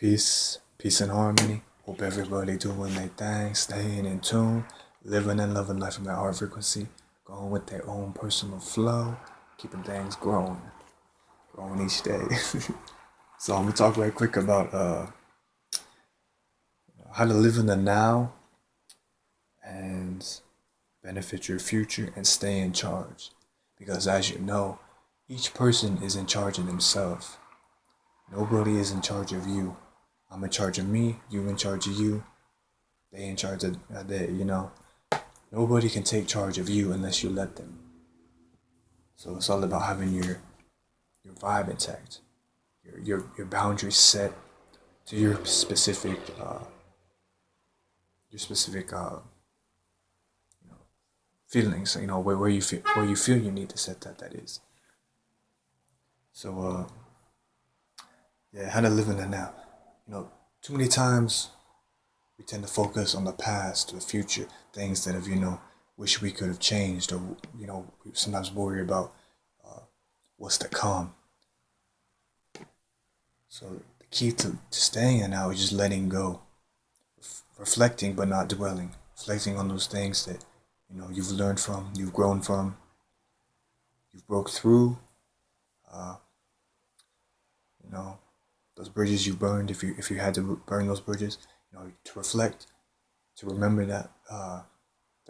Peace and harmony. Hope everybody doing their thing, staying in tune, living and loving life from their heart frequency, going with their own personal flow, keeping things growing each day. So I'm gonna talk right quick about how to live in the now and benefit your future and stay in charge. Because as you know, each person is in charge of themselves. Nobody is in charge of you. I'm in charge of me, you in charge of you, they in charge of they. Nobody can take charge of you unless you let them. So it's all about having your vibe intact, your boundaries set to your specific feelings. Where you feel you need to set that is. So yeah, how to live in the now. Too many times we tend to focus on the past, the future, things that have wish we could have changed, or we sometimes worry about what's to come. So the key to staying in now is just letting go, reflecting but not dwelling, reflecting on those things that you've learned from, you've grown from, you've broke through. Uh, you know those bridges you burned, if you had to burn those bridges, to reflect, to remember that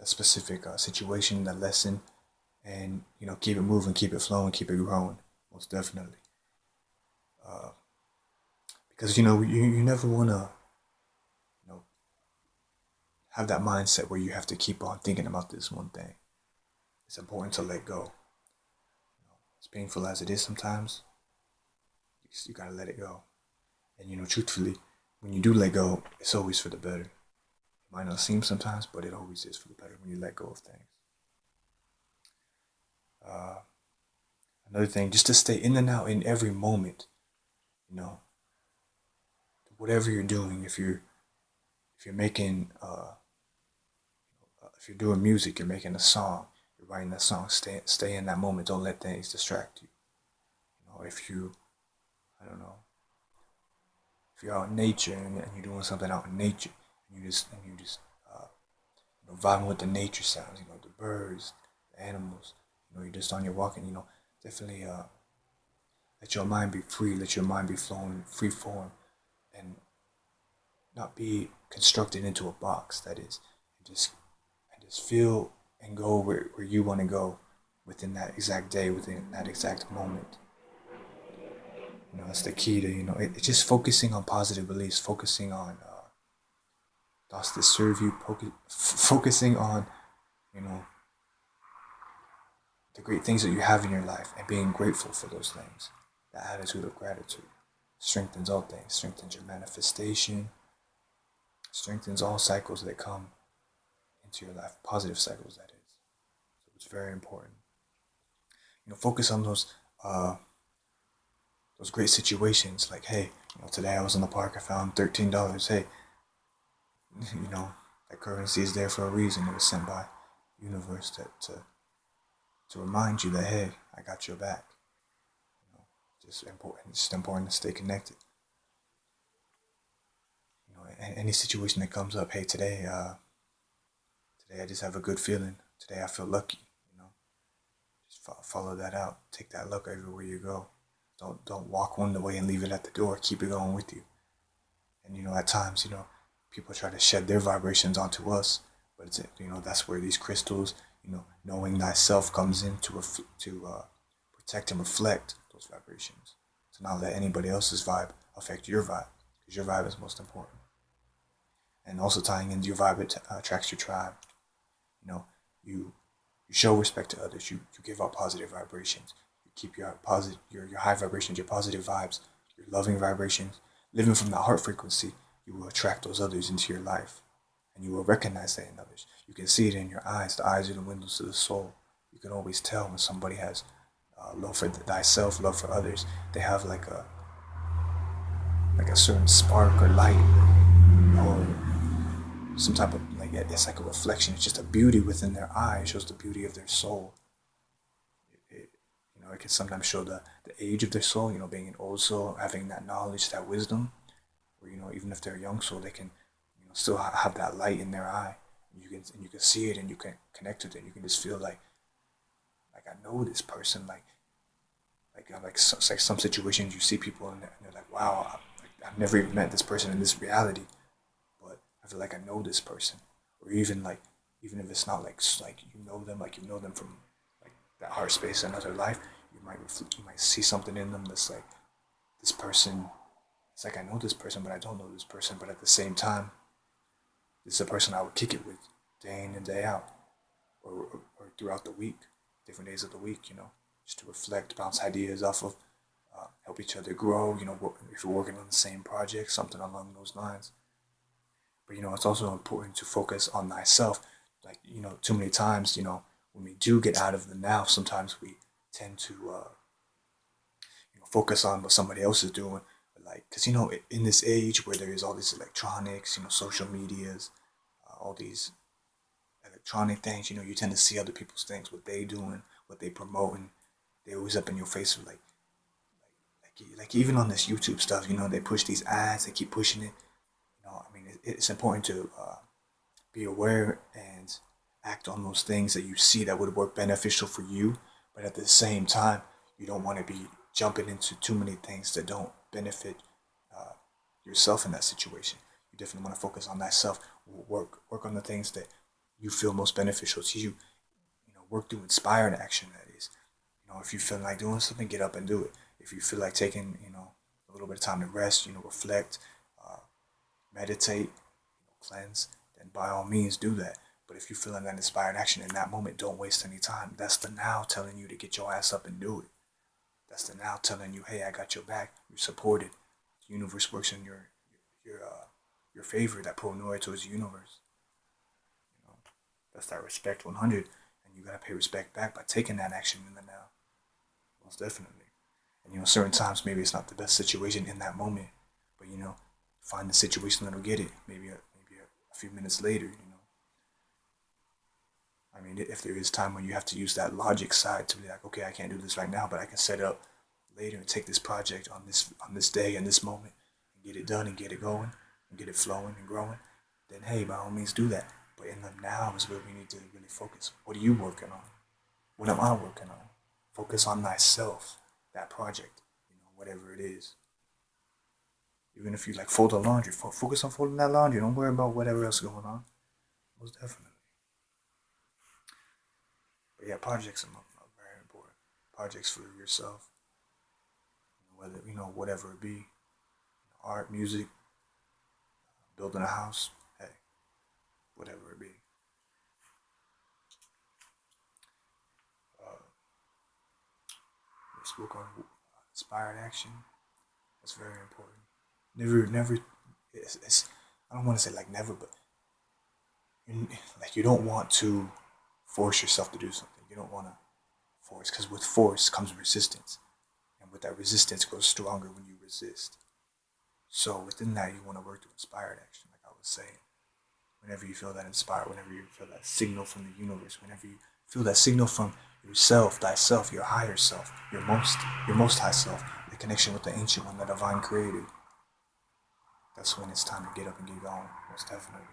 specific situation, that lesson, and keep it moving, keep it flowing, keep it growing. Most definitely, uh, because you never want to have that mindset where you have to keep on thinking about this one thing. It's important to let go. As painful as it is sometimes, you gotta let it go. And truthfully, when you do let go, it's always for the better. It might not seem sometimes, but it always is for the better when you let go of things. Uh, Another thing, just to stay in and out in every moment. Whatever you're doing, if you're making if you're doing music, you're making a song, you're writing that song, stay in that moment. Don't let things distract you. If you, I don't know, if you're out in nature and you're doing something out in nature, and you just vibing with the nature sounds, the birds, the animals, you're just on your walking, definitely let your mind be free, let your mind be flowing free form, and not be constructed into a box. That is, and just feel and go where you want to go within that exact day, within that exact moment. That's the key to it's just focusing on positive beliefs, focusing on thoughts that serve you, focusing on you know the great things that you have in your life and being grateful for those things. That attitude of gratitude strengthens all things, strengthens your manifestation, strengthens all cycles that come into your life, positive cycles, that is. So it's very important. Focus on those great situations. Like, hey, today I was in the park, I found $13. Hey, that currency is there for a reason. It was sent by universe to remind you that, hey, I got your back. Just important. It's just important to stay connected. Any situation that comes up. Hey, today I just have a good feeling. Today I feel lucky. Just follow that out. Take that luck everywhere you go. Don't walk one way and leave it at the door. Keep it going with you. And at times, people try to shed their vibrations onto us, but it's that's where these crystals, knowing thyself, comes in to protect and reflect those vibrations. To not let anybody else's vibe affect your vibe, because your vibe is most important. And also tying into your vibe, it attracts your tribe. You show respect to others. You give out positive vibrations. You keep your high vibrations, your positive vibes, your loving vibrations. Living from that heart frequency, you will attract those others into your life, and you will recognize that in others. You can see it in your eyes. The eyes are the windows to the soul. You can always tell when somebody has love for thyself, love for others. They have like a certain spark or light, or some type of it's like a reflection. It's just a beauty within their eye. It shows the beauty of their soul. It can sometimes show the age of their soul. Being an old soul, having that knowledge, that wisdom. or even if they're young soul, they can still have that light in their eye. You can see it and you can connect with it. You can just feel like I know this person, like some situations you see people and they're like, wow, I've never even met this person in this reality, but I feel like I know this person. Or even if it's not like you know them from like that heart space, another life. You might see something in them that's like, this person. It's like I know this person, but I don't know this person. But at the same time, this is a person I would kick it with day in and day out, or throughout the week, different days of the week. Just to reflect, bounce ideas off of, help each other grow. If you're working on the same project, something along those lines. But it's also important to focus on thyself. Like too many times, when we do get out of the now, sometimes we tend to focus on what somebody else is doing. Like, because in this age where there is all these electronics, social medias, all these electronic things, you tend to see other people's things, what they doing, what they promoting. They always up in your face with like even on this YouTube stuff, they push these ads, they keep pushing it. I mean, it's important to be aware and act on those things that you see that would work beneficial for you, but at the same time, you don't want to be jumping into too many things that don't benefit uh, yourself in that situation. You definitely want to focus on thyself. Work on the things that you feel most beneficial to you. Work through inspired action. That is, if you feel like doing something, get up and do it. If you feel like taking, a little bit of time to rest, reflect, uh, meditate, cleanse, then by all means do that. But if you're feeling that inspired action in that moment, don't waste any time. That's the now telling you to get your ass up and do it. That's the now telling you, hey, I got your back. You're supported. The universe works in your favor. That pronoia towards the universe. You know, that's that respect 100, and you gotta pay respect back by taking that action in the now. Most definitely. And certain times maybe it's not the best situation in that moment, but find the situation that'll get it. Maybe a few minutes later. I mean, if there is time when you have to use that logic side to be like, okay, I can't do this right now, but I can set up later and take this project on this day and this moment and get it done and get it going and get it flowing and growing. Then hey, by all means do that. But in the now is where we need to really focus. What are you working on? What am I working on? Focus on thyself, that project, whatever it is. Even if you like fold the laundry, focus on folding that laundry. Don't worry about whatever else going on. Most definitely. But yeah, projects are very important. Projects for yourself, whether whatever it be, art, music, building a house, hey, whatever it be. Uh, we spoke on inspired action. That's very important. Never. It's I don't want to say like never, but like you don't want to force yourself to do something. You don't want to force, because with force comes resistance, and with that resistance grows stronger when you resist. So within that, you want to work to inspired action, like I was saying. Whenever you feel that inspired, whenever you feel that signal from the universe, whenever you feel that signal from yourself, thyself, your higher self, your most high self, the connection with the ancient one, the divine creator, that's when it's time to get up and get going. Most definitely.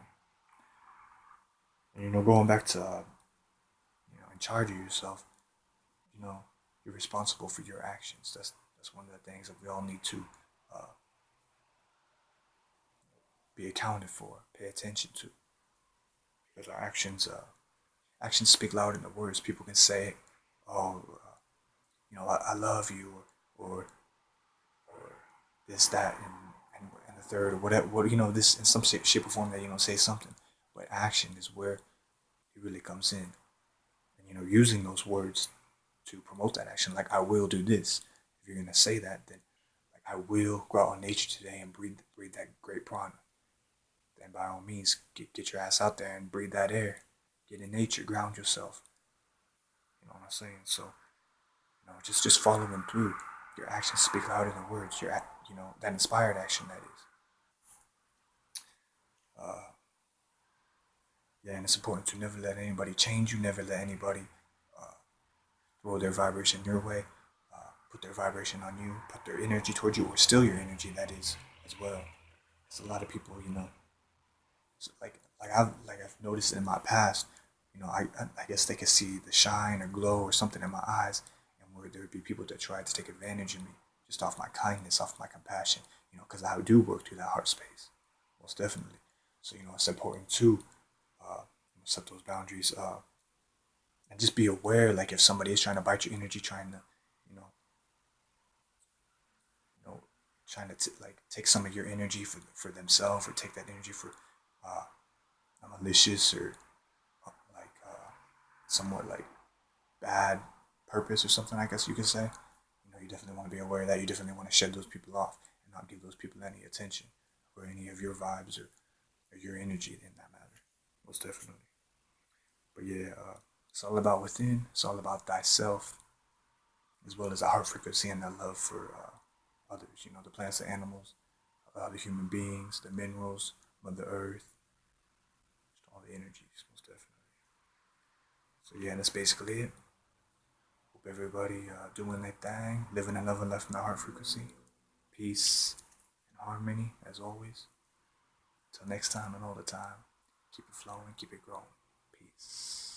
And going back to in charge of yourself, you know, you're responsible for your actions. That's one of the things that we all need to uh, be accounted for, pay attention to, because our actions speak louder than the words. People can say, "Oh, I love you," or this, that, and the third, or whatever. This in some shape or form that say something, but action is where it really comes in, and using those words to promote that action. Like, I will do this. If you're gonna say that, then like, I will go out in nature today and breathe that great prana. Then by all means, get your ass out there and breathe that air. Get in nature, ground yourself. You know what I'm saying? So just following through. Your actions speak louder than words. That inspired action, that is. Uh, yeah, and it's important to never let anybody change you. Never let anybody uh, throw their vibration your way. Put their vibration on you. Put their energy towards you, or steal your energy. That is as well. There's a lot of people, you know, like I've noticed in my past, you know, I guess they could see the shine or glow or something in my eyes, and where there would be people that tried to take advantage of me just off my kindness, off my compassion, you know, because I do work through that heart space, most definitely. So you know, it's important to set those boundaries, and just be aware, like if somebody is trying to bite your energy, trying to, you know, you know, trying to like take some of your energy for themselves, or take that energy for uh, a malicious or like somewhat like bad purpose or something, I guess you could say. You know, you definitely want to be aware of that. You definitely want to shed those people off and not give those people any attention or any of your vibes or your energy in that matter. Most definitely. But yeah, it's all about within. It's all about thyself, as well as the heart frequency and the love for others. You know, the plants, the animals, the human beings, the minerals, Mother Earth, just all the energies, most definitely. So yeah, that's basically it. Hope everybody doing their thing, living and loving life in the heart frequency. Peace and harmony, as always. Until next time and all the time, keep it flowing, keep it growing. Peace.